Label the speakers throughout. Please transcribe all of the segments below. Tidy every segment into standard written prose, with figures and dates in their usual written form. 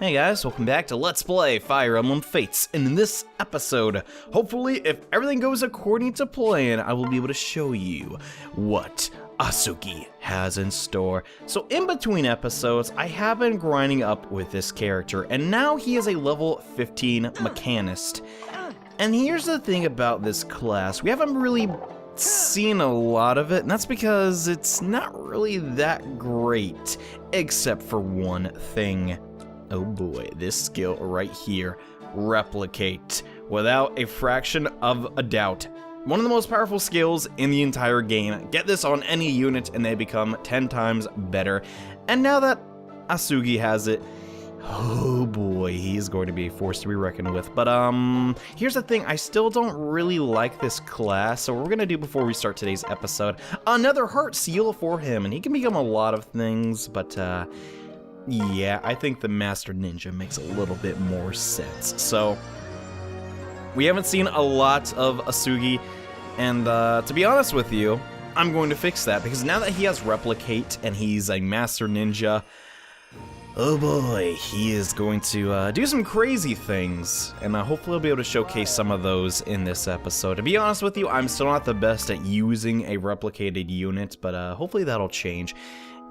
Speaker 1: Hey guys, welcome back to Let's Play Fire Emblem Fates, and in this episode, hopefully if everything goes according to plan, I will be able to show you what Asuki has in store. So in between episodes, I have been grinding up with this character, and now he is a level 15 mechanist. And here's the thing about this class, we haven't really seen a lot of it, and that's because it's not really that great, except for one thing. Oh boy, this skill right here, Replicate, without a fraction of a doubt. One of the most powerful skills in the entire game. Get this on any unit and they become 10 times better. And now that Asuki has it, oh boy, he's going to be a force to be reckoned with. But here's the thing, I still don't really like this class, so what we're gonna do before we start today's episode, another heart seal for him, and he can become a lot of things, but yeah, I think the Master Ninja makes a little bit more sense. So, we haven't seen a lot of Asuki, and to be honest with you, I'm going to fix that, because now that he has Replicate and he's a Master Ninja, oh boy, he is going to do some crazy things, and hopefully I'll be able to showcase some of those in this episode. To be honest with you, I'm still not the best at using a replicated unit, but hopefully that'll change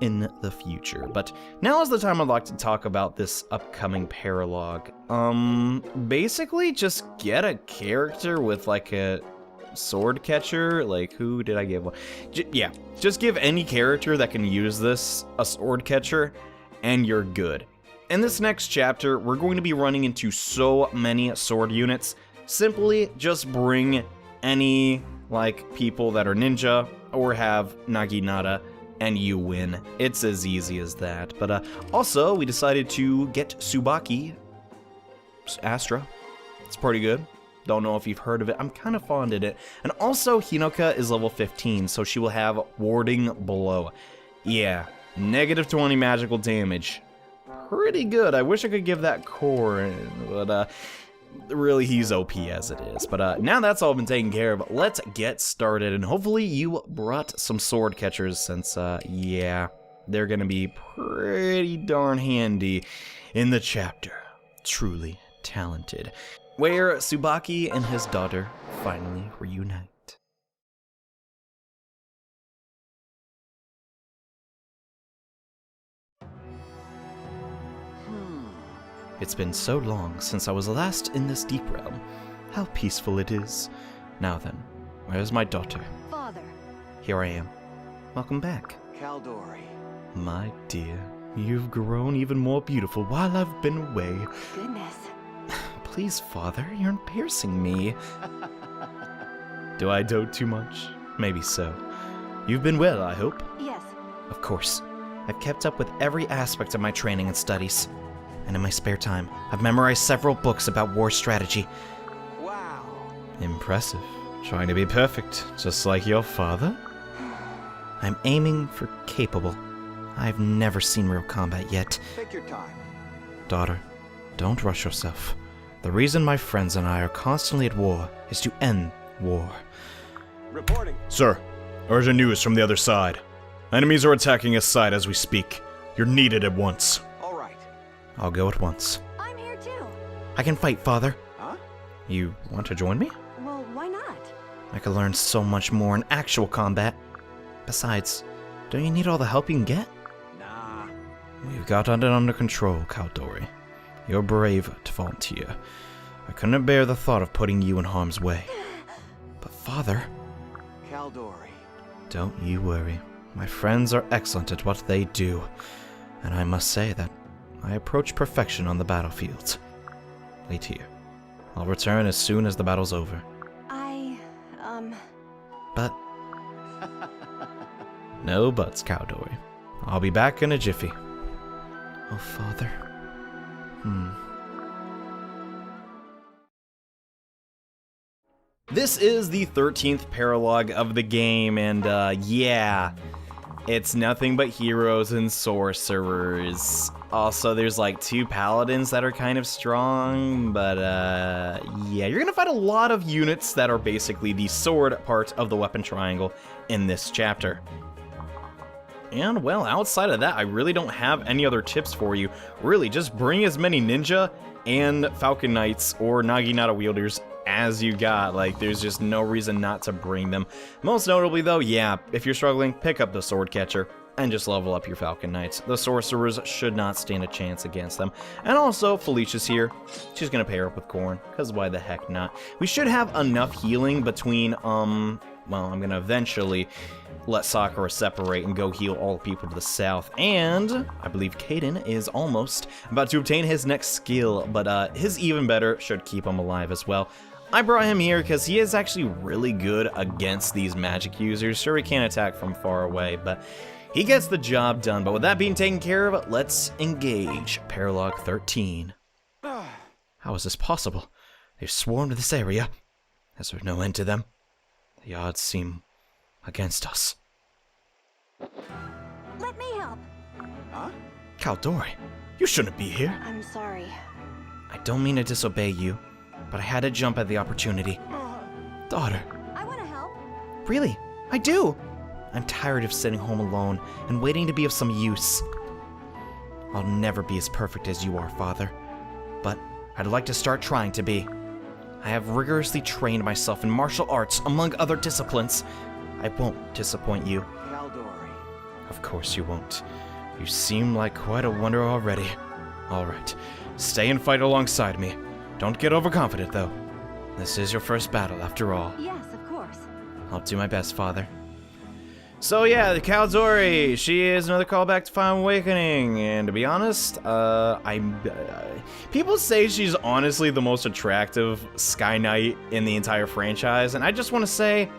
Speaker 1: in the future. But now is the time I'd like to talk about this upcoming paralogue. Basically just get a character with like a sword catcher. Like, who did I give one? Yeah, just give any character that can use this a sword catcher and you're good. In this next chapter, we're going to be running into so many sword units. Simply just bring any like people that are ninja or have Naginata and you win. It's as easy as that. But also, we decided to get Subaki, Astra. It's pretty good. Don't know if you've heard of it. I'm kind of fond of it. And also, Hinoka is level 15, so she will have Warding Blow. Yeah, negative 20 magical damage. Pretty good. I wish I could give that core, but really, he's OP as it is. But now that's all been taken care of, let's get started. And hopefully you brought some sword catchers, since, yeah, they're gonna be pretty darn handy in the chapter. Truly talented. Where Subaki and his daughter finally reunite. It's been so long since I was last in this deep realm. How peaceful it is. Now then, where's my daughter?
Speaker 2: Father.
Speaker 1: Here I am. Welcome back.
Speaker 3: Caeldori.
Speaker 1: My dear, you've grown even more beautiful while I've been away.
Speaker 2: Goodness.
Speaker 1: Please, Father, you're embarrassing me. Do I dote too much? Maybe so. You've been well, I hope?
Speaker 2: Yes.
Speaker 1: Of course. I've kept up with every aspect of my training and studies. And in my spare time, I've memorized several books about war strategy.
Speaker 3: Wow.
Speaker 1: Impressive. Trying to be perfect, just like your father? I'm aiming for capable. I've never seen real combat yet.
Speaker 3: Take your time.
Speaker 1: Daughter, don't rush yourself. The reason my friends and I are constantly at war is to end war.
Speaker 3: Reporting.
Speaker 4: Sir, urgent news from the other side. Enemies are attacking this side as we speak. You're needed at once.
Speaker 3: All right.
Speaker 1: I'll go at once.
Speaker 2: I'm here too.
Speaker 1: I can fight, Father.
Speaker 3: Huh?
Speaker 1: You want to join me?
Speaker 2: Well, why not?
Speaker 1: I could learn so much more in actual combat. Besides, don't you need all the help you can get?
Speaker 3: Nah.
Speaker 1: We've got it under control, Caeldori. You're brave to volunteer. I couldn't bear the thought of putting you in harm's way. But Father...
Speaker 3: Caeldori.
Speaker 1: Don't you worry. My friends are excellent at what they do. And I must say that I approach perfection on the battlefield. Wait here. I'll return as soon as the battle's over. But... No buts, Caeldori. I'll be back in a jiffy. Oh, Father. This is the 13th paralogue of the game, and yeah, it's nothing but heroes and sorcerers. Also, there's like 2 paladins that are kind of strong, but yeah, you're gonna find a lot of units that are basically the sword part of the weapon triangle in this chapter. And, well, outside of that, I really don't have any other tips for you. Really, just bring as many ninja and Falcon Knights or Naginata wielders as you got. Like, there's just no reason not to bring them. Most notably, though, yeah, if you're struggling, pick up the Sword Catcher and just level up your Falcon Knights. The Sorcerers should not stand a chance against them. And also, Felicia's here. She's gonna pair up with Corn, because why the heck not? We should have enough healing between, well, I'm gonna eventually let Sakura separate and go heal all the people to the south. And I believe Caden is almost about to obtain his next skill, but his even better should keep him alive as well. I brought him here because he is actually really good against these magic users. Sure, he can't attack from far away, but he gets the job done. But with that being taken care of, let's engage Paralog 13. How is this possible? They've swarmed this area. Is there no end to them? The odds seem against us.
Speaker 2: Let me help.
Speaker 3: Huh?
Speaker 1: Caeldori, you shouldn't be here.
Speaker 2: I'm sorry.
Speaker 1: I don't mean to disobey you, but I had to jump at the opportunity. Daughter.
Speaker 2: I want to help.
Speaker 1: Really? I do. I'm tired of sitting home alone and waiting to be of some use. I'll never be as perfect as you are, Father, but I'd like to start trying to be. I have rigorously trained myself in martial arts, among other disciplines. I won't disappoint you.
Speaker 3: Caeldori.
Speaker 1: Of course you won't. You seem like quite a wonder already. All right, stay and fight alongside me. Don't get overconfident, though. This is your first battle, after all.
Speaker 2: Yes, of course.
Speaker 1: I'll do my best, Father. So yeah, the Caeldori, she is another callback to Final Awakening, and to be honest, people say she's honestly the most attractive Sky Knight in the entire franchise, and I just want to say,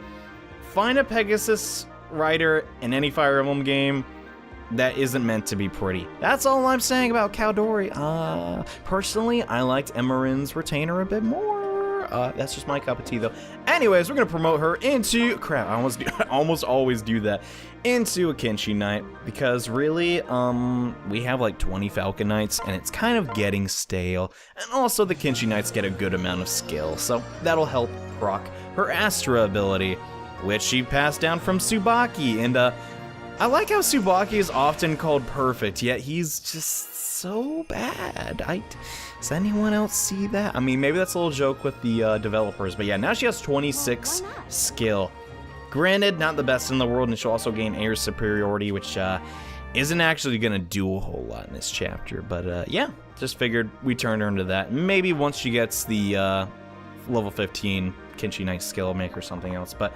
Speaker 1: find a Pegasus rider in any Fire Emblem game that isn't meant to be pretty. That's all I'm saying about Caeldori. Personally, I liked Emmerin's retainer a bit more. That's just my cup of tea, though. Anyways, we're gonna promote her into crap. I almost always do that into a Kenshi Knight because really, we have like 20 Falcon Knights, and it's kind of getting stale. And also, the Kenshi Knights get a good amount of skill, so that'll help proc her Astra ability, which she passed down from Subaki. And I like how Subaki is often called perfect, yet he's just so bad. Does anyone else see that? I mean, maybe that's a little joke with the developers, but yeah, now she has 26 skill. Granted, not the best in the world, and she'll also gain air superiority, which isn't actually gonna do a whole lot in this chapter, but yeah, just figured we turned her into that. Maybe once she gets the level 15 Kenshi Knight skill, make her something else, but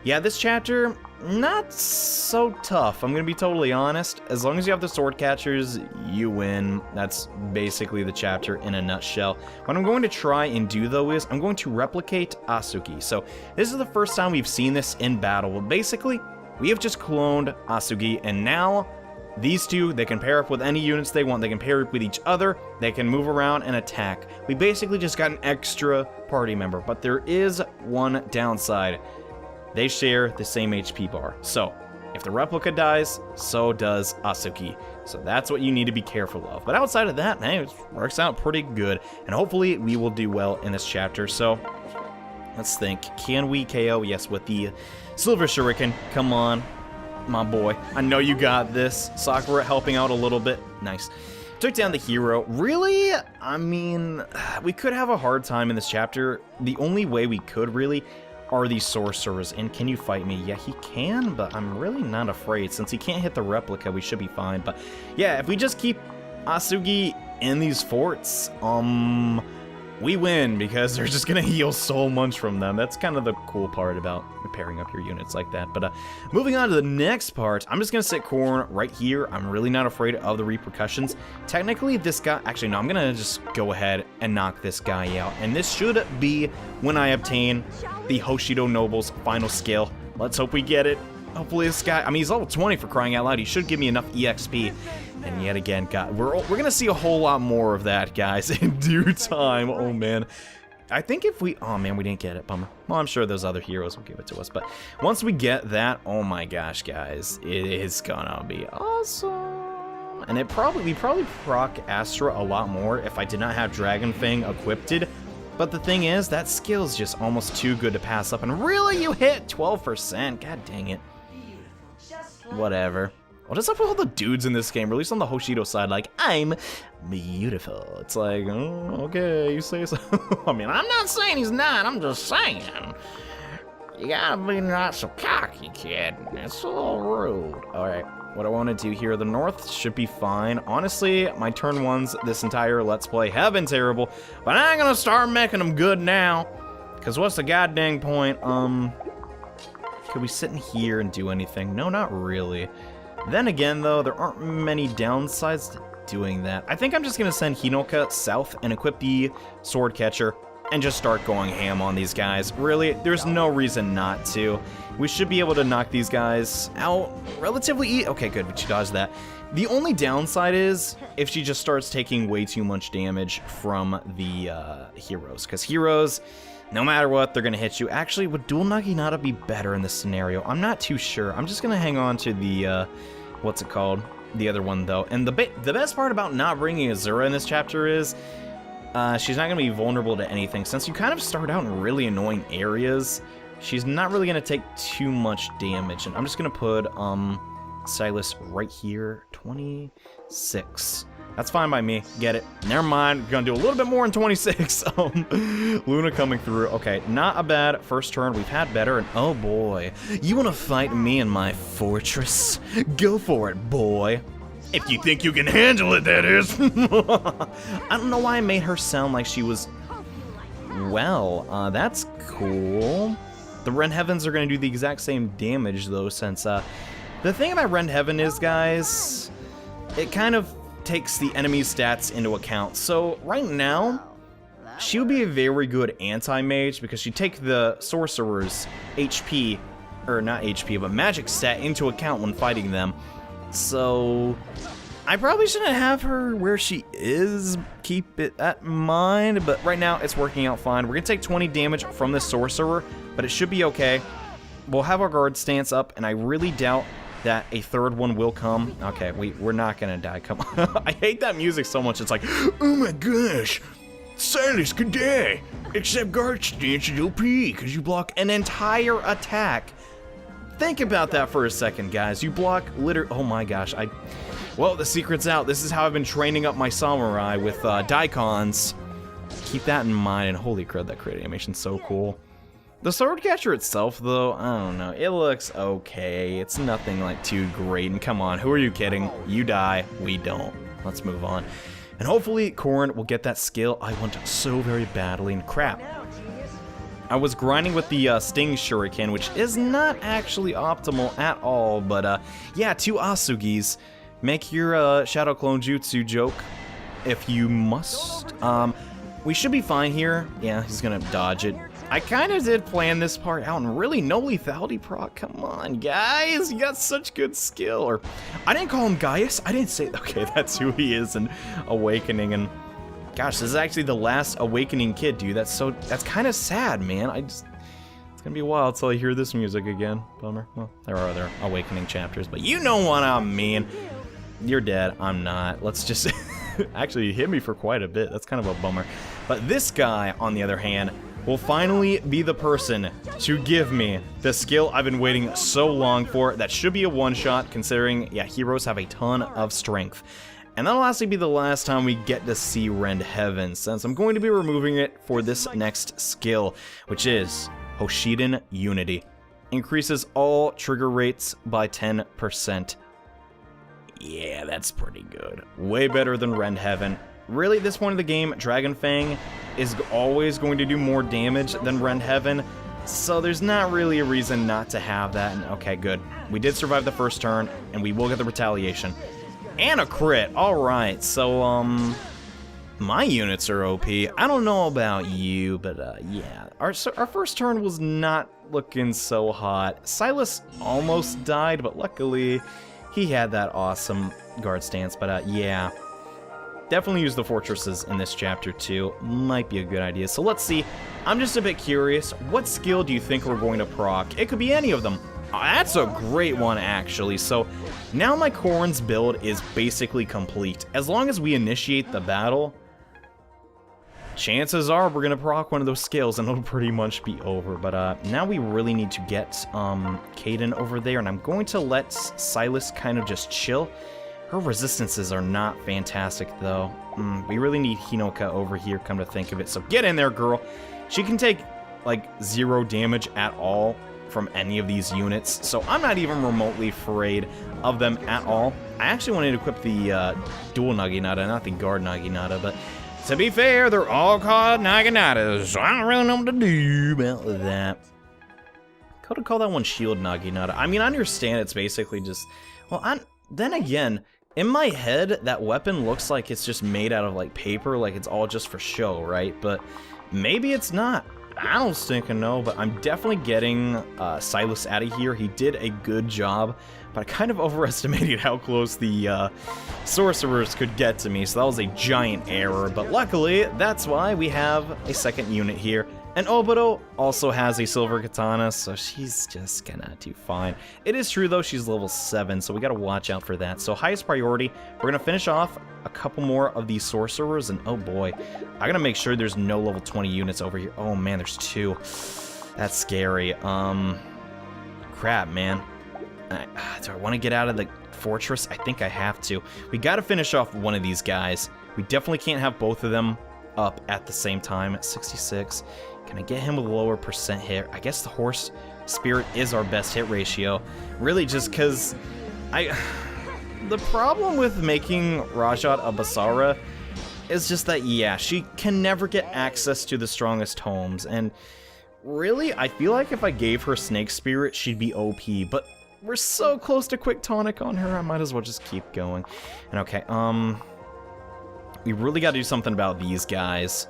Speaker 1: yeah, this chapter, not so tough. I'm gonna be totally honest. As long as you have the sword catchers, you win. That's basically the chapter in a nutshell. What I'm going to try and do, though, is I'm going to replicate Asuki. So this is the first time we've seen this in battle. Well, basically, we have just cloned Asuki, and now these two, they can pair up with any units they want. They can pair up with each other. They can move around and attack. We basically just got an extra party member, but there is one downside. They share the same HP bar. So, if the replica dies, so does Asuki. So that's what you need to be careful of. But outside of that, hey, it works out pretty good. And hopefully we will do well in this chapter. So, let's think. Can we KO? Yes, with the Silver Shuriken. Come on, my boy. I know you got this. Sakura helping out a little bit. Nice. Took down the hero. Really? I mean, we could have a hard time in this chapter. The only way we could really are these sorcerers, and can you fight me? Yeah, he can, but I'm really not afraid. Since he can't hit the replica, we should be fine. But yeah, if we just keep Asuki in these forts, we win, because they're just gonna heal so much from them. That's kind of the cool part about pairing up your units like that. But moving on to the next part, I'm just gonna sit Corn right here. I'm really not afraid of the repercussions. Technically, this guy, actually no, I'm gonna just go ahead and knock this guy out, and this should be when I obtain the Hoshido Noble's final skill. Let's hope we get it. Hopefully this guy, I mean, he's level 20 for crying out loud. He should give me enough EXP. And yet again, God, we're gonna see a whole lot more of that, guys, in due time. Oh man, I think if we, oh man, we didn't get it, bummer. Well, I'm sure those other heroes will give it to us, but once we get that, oh my gosh, guys, it is gonna be awesome. And we probably proc Astra a lot more if I did not have Dragon Fang equipped. But the thing is, that skill's just almost too good to pass up. And really, you hit 12%? God dang it. Whatever. What is up with all the dudes in this game, or at least on the Hoshido side, like, I'm beautiful. It's like, oh, okay, you say so. I mean, I'm not saying he's not, I'm just saying. You gotta be not so cocky, kid. It's a little rude. Alright, what I want to do here, the north should be fine. Honestly, my turn ones this entire Let's Play have been terrible, but I ain't gonna start making them good now. Because what's the goddamn point? Could we sit in here and do anything? No, not really. Then again, though, there aren't many downsides to doing that. I think I'm just gonna send Hinoka south and equip the sword catcher and just start going ham on these guys. Really, there's no reason not to. We should be able to knock these guys out relatively easy. Okay, good, she dodged that. The only downside is if she just starts taking way too much damage from the heroes, because heroes, no matter what, they're gonna hit you. Actually, would Dual Naginata be better in this scenario? I'm not too sure. I'm just gonna hang on to the, what's it called? The other one, though. And the best part about not bringing Azura in this chapter is she's not gonna be vulnerable to anything. Since you kind of start out in really annoying areas, she's not really gonna take too much damage. And I'm just gonna put, Silas right here, 26. That's fine by me. Get it. Never mind. We're gonna do a little bit more in 26. Luna coming through. Okay, not a bad first turn. We've had better. And oh boy, you want to fight me in my fortress? Go for it, boy. If you think you can handle it, that is. I don't know why I made her sound like she was. Well, that's cool. The Rend Heavens are gonna do the exact same damage though, since the thing about Rend Heaven is, guys, it kind of takes the enemy's stats into account. So right now, she would be a very good anti-mage because she'd take the sorcerer's HP, or not HP, but magic stat into account when fighting them. So I probably shouldn't have her where she is, keep it at mind, but right now it's working out fine. We're gonna take 20 damage from the sorcerer, but it should be okay. We'll have our guard stance up, and I really doubt that a third one will come. Okay, we're not gonna die. Come on. I hate that music so much. It's like, oh my gosh, Silas could die. Except guard stance is OP because you block an entire attack. Think about that for a second, guys. You block oh my gosh. Well, the secret's out. This is how I've been training up my samurai with daikons. Keep that in mind. And holy crud, that crit animation's so cool. The sword catcher itself, though, I don't know. It looks okay. It's nothing like too great. And come on, who are you kidding? You die, we don't. Let's move on. And hopefully Corrin will get that skill I want so very badly. And crap, I was grinding with the Sting Shuriken, which is not actually optimal at all. But yeah, 2 Asugis. Make your Shadow Clone Jutsu joke if you must. We should be fine here. Yeah, he's gonna dodge it. I kind of did plan this part out, and really no lethality proc. Come on, guys, you got such good skill. Or I didn't call him Gaius. I didn't say. Okay, that's who he is in Awakening. And gosh, this is actually the last Awakening kid, dude. That's kind of sad, man. It's gonna be a while until I hear this music again. Bummer. Well, there are other Awakening chapters, but you know what I mean. You're dead. I'm not. Let's just. Actually, you hit me for quite a bit. That's kind of a bummer. But this guy, on the other hand, will finally be the person to give me the skill I've been waiting so long for. That should be a one-shot, considering, yeah, heroes have a ton of strength. And that'll actually be the last time we get to see Rend Heaven, since I'm going to be removing it for this next skill, which is Hoshiden Unity. Increases all trigger rates by 10%. Yeah, that's pretty good. Way better than Rend Heaven. Really, at this point of the game, Dragon Fang is always going to do more damage than Rend Heaven, so there's not really a reason not to have that. And okay, good. We did survive the first turn, and we will get the retaliation. And a crit. Alright, so, my units are OP. I don't know about you, but, yeah. Our first turn was not looking so hot. Silas almost died, but luckily he had that awesome guard stance. But, yeah. Definitely use the fortresses in this chapter too. Might be a good idea. So let's see. I'm just a bit curious. What skill do you think we're going to proc? It could be any of them. Oh, that's a great one, actually. So now my Corrin's build is basically complete. As long as we initiate the battle, chances are we're gonna proc one of those scales and it'll pretty much be over. But now we really need to get Caden over there, and I'm going to let Silas kind of just chill. Her resistances are not fantastic though. We really need Hinoka over here, come to think of it. So get in there, girl. She can take like 0 damage at all from any of these units, so I'm not even remotely afraid of them at all. I actually wanted to equip the dual Naginata, not the guard Naginata, but to be fair, they're all called Naginatas, so I don't really know what to do about that. Could have called that one shield Naginata. I mean, I understand it's basically just, well, then again, in my head, that weapon looks like it's just made out of like paper, like it's all just for show, right? But maybe it's not. I don't think I know, but I'm definitely getting Silas out of here. He did a good job, but I kind of overestimated how close the sorcerers could get to me, so that was a giant error. But luckily, that's why we have a second unit here. And Obito also has a silver katana, so she's just gonna do fine. It is true, though, she's level 7, so we gotta watch out for that. So highest priority, we're gonna finish off a couple more of these sorcerers, and oh boy, I gotta make sure there's no level 20 units over here. Oh man, there's 2. That's scary. Crap, man. Do I want to get out of the fortress? I think I have to. We gotta finish off one of these guys. We definitely can't have both of them up at the same time at 66. Can I get him with a lower percent hit? I guess the horse spirit is our best hit ratio. Really, just because the problem with making Rajat a Basara is just that, yeah, she can never get access to the strongest homes. And really, I feel like if I gave her Snake Spirit, she'd be OP. But we're so close to Quick Tonic on her, I might as well just keep going. And okay, we really got to do something about these guys.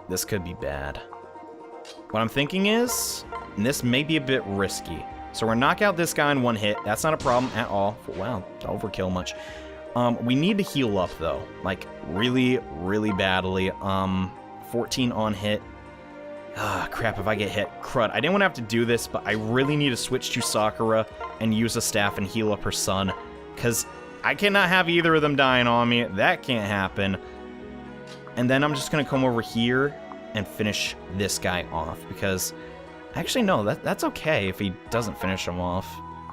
Speaker 1: This could be bad. What I'm thinking is, and this may be a bit risky, so we're gonna knock out this guy in 1 hit. That's not a problem at all. Wow, overkill much. We need to heal up though, like really, really badly. 14 on hit. Ah, crap, if I get hit, crud. I didn't want to have to do this, but I really need to switch to Sakura and use a staff and heal up her son, because I cannot have either of them dying on me. That can't happen. And then I'm just going to come over here and finish this guy off, because actually, no, that's okay if he doesn't finish him off.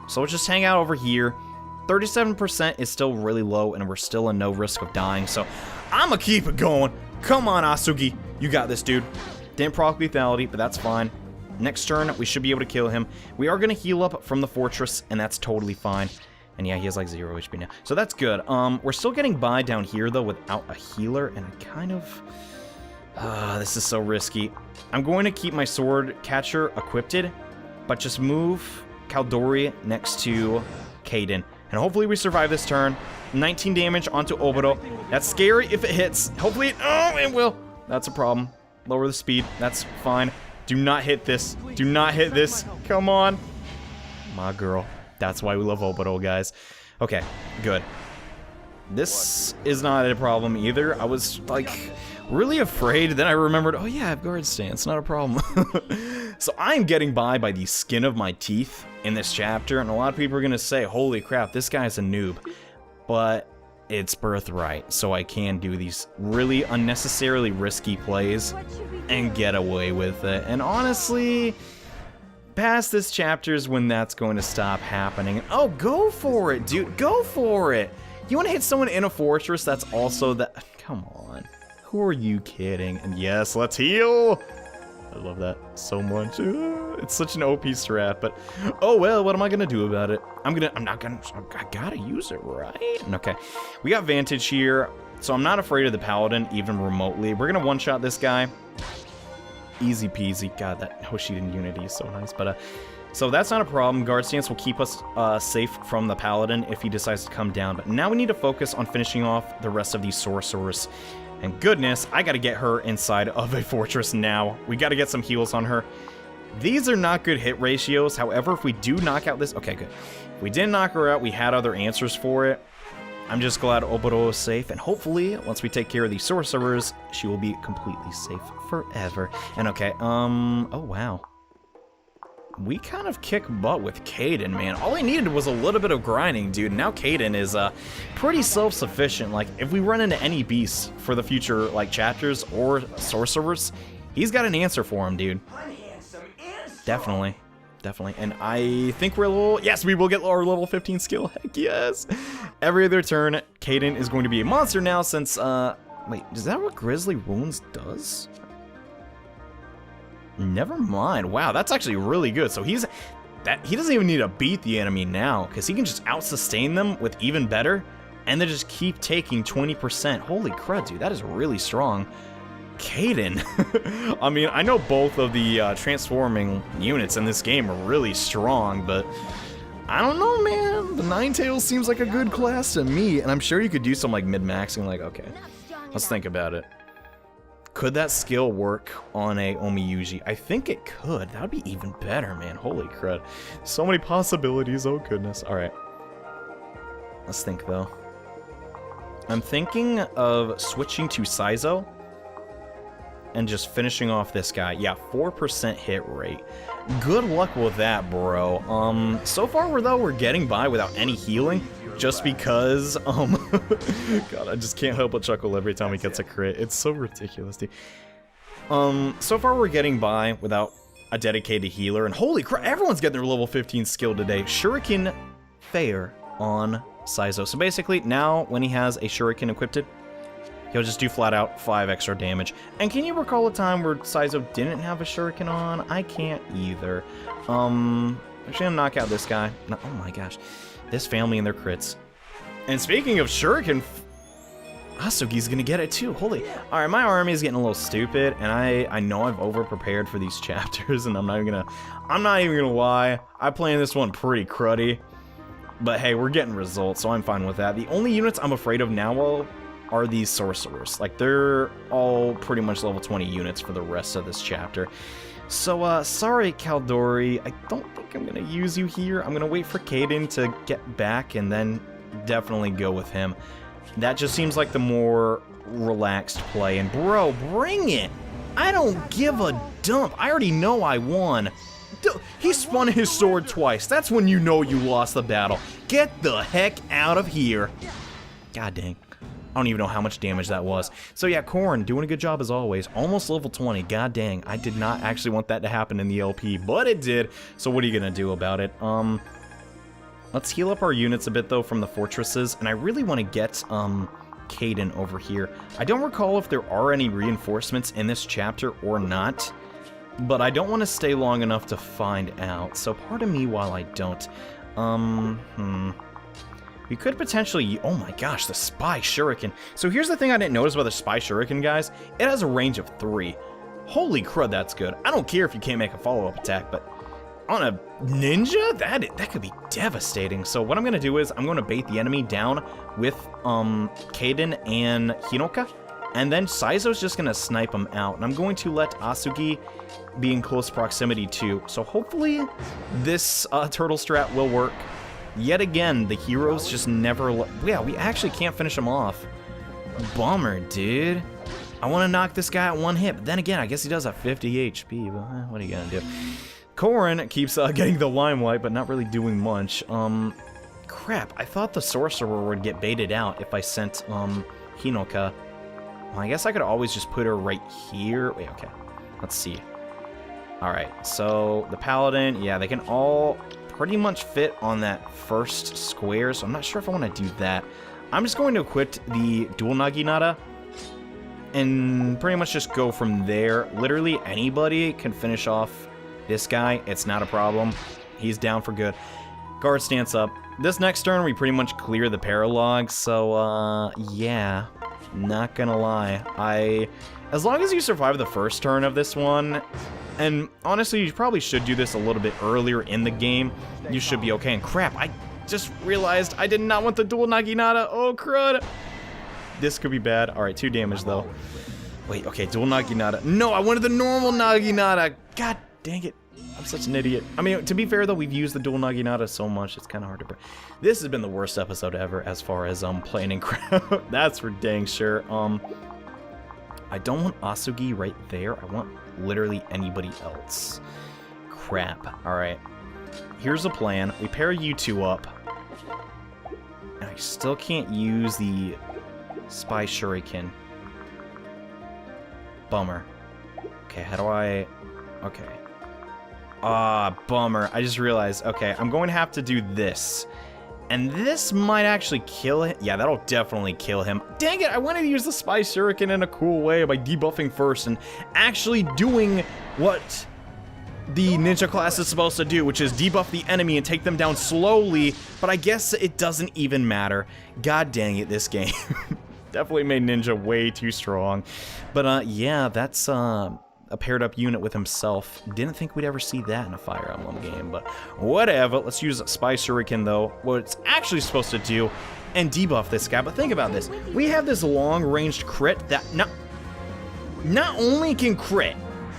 Speaker 1: So we'll just hang out over here. 37% is still really low, and we're still in no risk of dying, so I'm going to keep it going. Come on, Asugi. You got this, dude. Didn't proc lethality, but that's fine. Next turn, we should be able to kill him. We are going to heal up from the fortress, and that's totally fine. And yeah, he has like 0 HP now. So that's good. We're still getting by down here, though, without a healer. And I kind of... this is so risky. I'm going to keep my sword catcher equipped, but just move Caeldori next to Caden. And hopefully we survive this turn. 19 damage onto Obito. That's scary if it hits. Hopefully it will. That's a problem. Lower the speed. That's fine. Do not hit this. Do not hit this. Come on. My girl. That's why we love Obito, guys. Okay, good. This is not a problem either. I was, like, really afraid. Then I remembered, oh yeah, I have guard stance. Not a problem. So I'm getting by the skin of my teeth in this chapter. And a lot of people are going to say, holy crap, this guy's a noob. But it's Birthright. So I can do these really unnecessarily risky plays and get away with it. And honestly... past this chapter is when that's going to stop happening. Oh, go for it, dude. Go for it. You want to hit someone in a fortress that's also that... Come on. Who are you kidding? And yes, let's heal. I love that so much. It's such an OP strat, but... oh, well, what am I going to do about it? I gotta use it, right? Okay. We got Vantage here, so I'm not afraid of the Paladin, even remotely. We're going to one-shot this guy. Easy peasy. God, that Hoshiden Unity is so nice. But, so that's not a problem. Guard stance will keep us safe from the Paladin if he decides to come down. But now we need to focus on finishing off the rest of these sorcerers. And goodness, I gotta get her inside of a fortress now. We gotta get some heals on her. These are not good hit ratios. However, if we do knock out this... okay, good. If we didn't knock her out, we had other answers for it. I'm just glad Obito is safe, and hopefully, once we take care of these sorcerers, she will be completely safe forever. And okay, oh wow. we kind of kick butt with Caden, man. All he needed was a little bit of grinding, dude. Now Caden is pretty self-sufficient. Like, if we run into any beasts for the future, like, chapters or sorcerers, he's got an answer for him, dude. Definitely. Definitely. And I think we're a little... Yes, we will get our level 15 skill. Heck yes. Every other turn, Caden is going to be a monster now since... Wait, is that what Grizzly Wounds does? Never mind. Wow, that's actually really good. So he doesn't even need to beat the enemy now, because he can just out-sustain them with even better, and then just keep taking 20%. Holy crud, dude, that is really strong. Caden. I mean, I know both of the transforming units in this game are really strong, but I don't know, man. The Ninetales seems like a good class to me, and I'm sure you could do some like mid-maxing, like, okay, let's think about it. Could that skill work on a Omiyuji? I think it could. That would be even better, man. Holy crud. So many possibilities. Oh, goodness. All right. Let's think, though. I'm thinking of switching to Saizo and just finishing off this guy. Yeah, 4% hit rate. Good luck with that, bro. So far, we're getting by without any healing. Just because, God, I just can't help but chuckle every time he gets a crit. It's so ridiculous, dude. So far we're getting by without a dedicated healer, and holy crap, everyone's getting their level 15 skill today. Shuriken Fair on Saizo. So basically, now when he has a Shuriken equipped, he'll just do flat out 5 extra damage. And can you recall a time where Saizo didn't have a Shuriken on? I can't either. Actually, gonna knock out this guy. No, oh my gosh. This family and their crits. And speaking of Shuriken, Asugi's gonna get it too. Holy. Alright, my army is getting a little stupid, and I know I've over-prepared for these chapters, and I'm not even gonna lie. I play in this one pretty cruddy. But hey, we're getting results, so I'm fine with that. The only units I'm afraid of now are these sorcerers. Like, they're all pretty much level 20 units for the rest of this chapter. So, sorry, Caeldori, I don't think I'm gonna use you here. I'm gonna wait for Caden to get back and then definitely go with him. That just seems like the more relaxed play. And bro, bring it! I don't give a dump. I already know I won. He spun his sword twice. That's when you know you lost the battle. Get the heck out of here. God dang. I don't even know how much damage that was. So yeah, Corrin, doing a good job as always. Almost level 20. God dang. I did not actually want that to happen in the LP, but it did. So what are you gonna do about it? Let's heal up our units a bit, though, from the fortresses. And I really want to get, Caden over here. I don't recall if there are any reinforcements in this chapter or not, but I don't want to stay long enough to find out. So pardon me while I don't. We could potentially... Oh my gosh, the Spy Shuriken. So here's the thing I didn't notice about the Spy Shuriken, guys. It has a range of 3. Holy crud, that's good. I don't care if you can't make a follow-up attack, but on a ninja? That could be devastating. So what I'm going to do is I'm going to bait the enemy down with Caden and Hinoka, and then Saizo's just going to snipe him out. And I'm going to let Asugi be in close proximity too. So hopefully this turtle strat will work. Yet again, the heroes just never... Yeah, we actually can't finish him off. Bummer, dude. I want to knock this guy at 1 hit, but then again, I guess he does have 50 HP, but what are you gonna do? Corrin keeps getting the limelight, but not really doing much. Crap, I thought the sorcerer would get baited out if I sent, Hinoka. Well, I guess I could always just put her right here. Wait, okay. Let's see. Alright, so the paladin, yeah, they can all pretty much fit on that first square, so I'm not sure if I want to do that. I'm just going to equip the dual Naginata and pretty much just go from there. Literally anybody can finish off this guy. It's not a problem. He's down for good. Guard stance up. This next turn, we pretty much clear the paralog, so, yeah. Not gonna lie. As long as you survive the first turn of this one, and honestly, you probably should do this a little bit earlier in the game, you should be okay. And crap, I just realized I did not want the dual Naginata. Oh, crud. This could be bad. Alright, 2 damage, though. Wait, okay, dual Naginata. No, I wanted the normal Naginata. God dang it. I'm such an idiot. I mean, to be fair, though, we've used the dual Naginata so much, it's kind of hard to... This has been the worst episode ever as far as playing in crowd. That's for dang sure. I don't want Asugi right there. I want literally anybody else. crap. Alright. Here's a plan. We pair you two up. I still can't use the Spy Shuriken. Bummer. Okay, how do I... Okay. Bummer. I just realized, okay, I'm going to have to do this. And this might actually kill him. Yeah, that'll definitely kill him. Dang it, I wanted to use the Spy Shuriken in a cool way by debuffing first and actually doing what the ninja class is supposed to do, which is debuff the enemy and take them down slowly, but I guess it doesn't even matter. God dang it, this game. Definitely made ninja way too strong. But yeah, that's a paired up unit with himself. Didn't think we'd ever see that in a Fire Emblem game, but whatever. Let's use Spy Shuriken though, what it's actually supposed to do, and debuff this guy. But think about this. We have this long-ranged crit that not only can crit,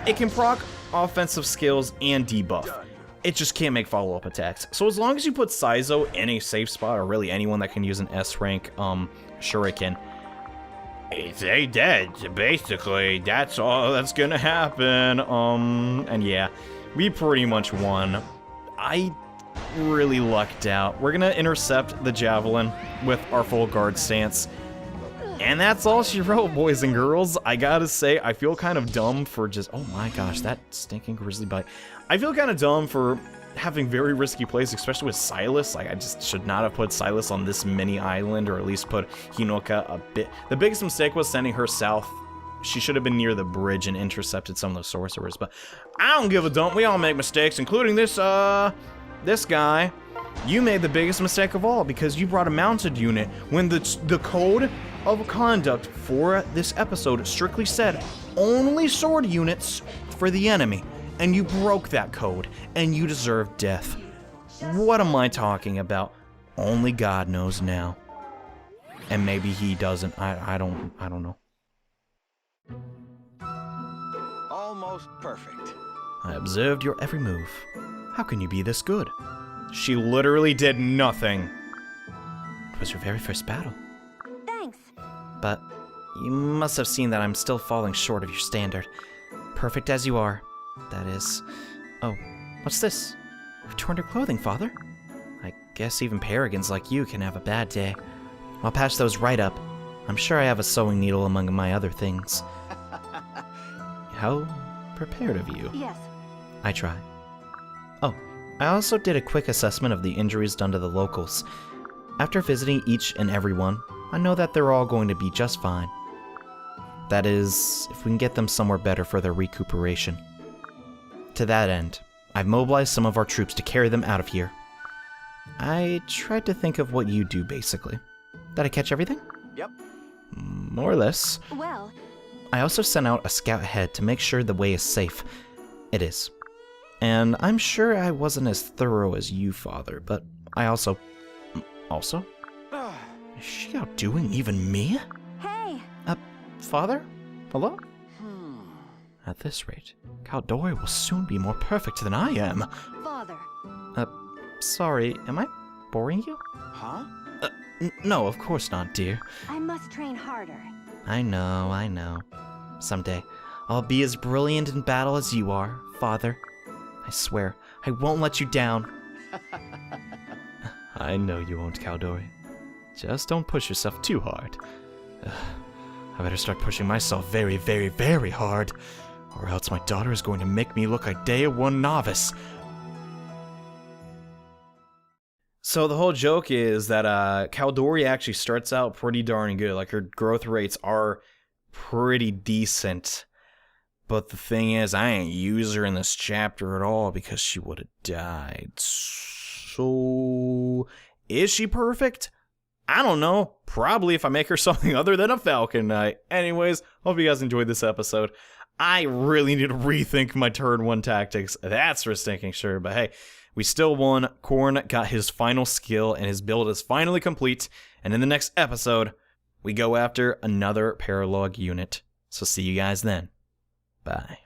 Speaker 1: it can proc offensive skills and debuff. It just can't make follow-up attacks. So as long as you put Saizo in a safe spot, or really anyone that can use an S-rank Shuriken, they dead. Basically, that's all that's gonna happen. And yeah, we pretty much won. I really lucked out. We're gonna intercept the javelin with our full guard stance. And that's all she wrote, boys and girls. I gotta say, I feel kind of dumb for just... Oh my gosh, that stinking grizzly bite. I feel kind of dumb for having very risky plays, especially with Silas. Like, I just should not have put Silas on this mini island, or at least put Hinoka a bit... The biggest mistake was sending her south. She should have been near the bridge and intercepted some of those sorcerers, but I don't give a dump. We all make mistakes, including this guy. You made the biggest mistake of all because you brought a mounted unit when the code of conduct for this episode strictly said only sword units for the enemy, and you broke that code and you deserve death. What am I talking about? Only God knows now. And maybe he doesn't. I don't know.
Speaker 3: Almost perfect.
Speaker 1: I observed your every move. How can you be this good? She literally did nothing. It was your very first battle.
Speaker 2: Thanks.
Speaker 1: But you must have seen that I'm still falling short of your standard. Perfect as you are, that is. Oh, what's this? You've torn your clothing, Father. I guess even paragons like you can have a bad day. I'll patch those right up. I'm sure I have a sewing needle among my other things. How prepared of you.
Speaker 2: Yes.
Speaker 1: I try. Oh, I also did a quick assessment of the injuries done to the locals. After visiting each and every one, I know that they're all going to be just fine. That is, if we can get them somewhere better for their recuperation. To that end, I've mobilized some of our troops to carry them out of here. I tried to think of what you do, basically. Did I catch everything?
Speaker 3: Yep.
Speaker 1: More or less.
Speaker 2: Well,
Speaker 1: I also sent out a scout ahead to make sure the way is safe. It is. And I'm sure I wasn't as thorough as you, Father, but I also... Also? Is she outdoing even me?
Speaker 2: hey.
Speaker 1: Father? Hello? At this rate, Caeldori will soon be more perfect than I am.
Speaker 2: Father.
Speaker 1: Sorry, am I boring you?
Speaker 3: Huh?
Speaker 1: No, of course not, dear.
Speaker 2: I must train harder.
Speaker 1: I know. Someday, I'll be as brilliant in battle as you are, Father. I swear, I won't let you down. I know you won't, Caeldori. Just don't push yourself too hard. I better start pushing myself very, very, very hard, or else my daughter is going to make me look like day one novice. So the whole joke is that Caeldori actually starts out pretty darn good. Like, her growth rates are pretty decent. But the thing is, I ain't use her in this chapter at all because she would have died. So, is she perfect? I don't know. Probably if I make her something other than a Falcon Knight. Anyways, hope you guys enjoyed this episode. I really need to rethink my turn 1 tactics. That's for stinking sure. But hey, we still won. Korn got his final skill and his build is finally complete. And in the next episode, we go after another paralog unit. So see you guys then. Bye.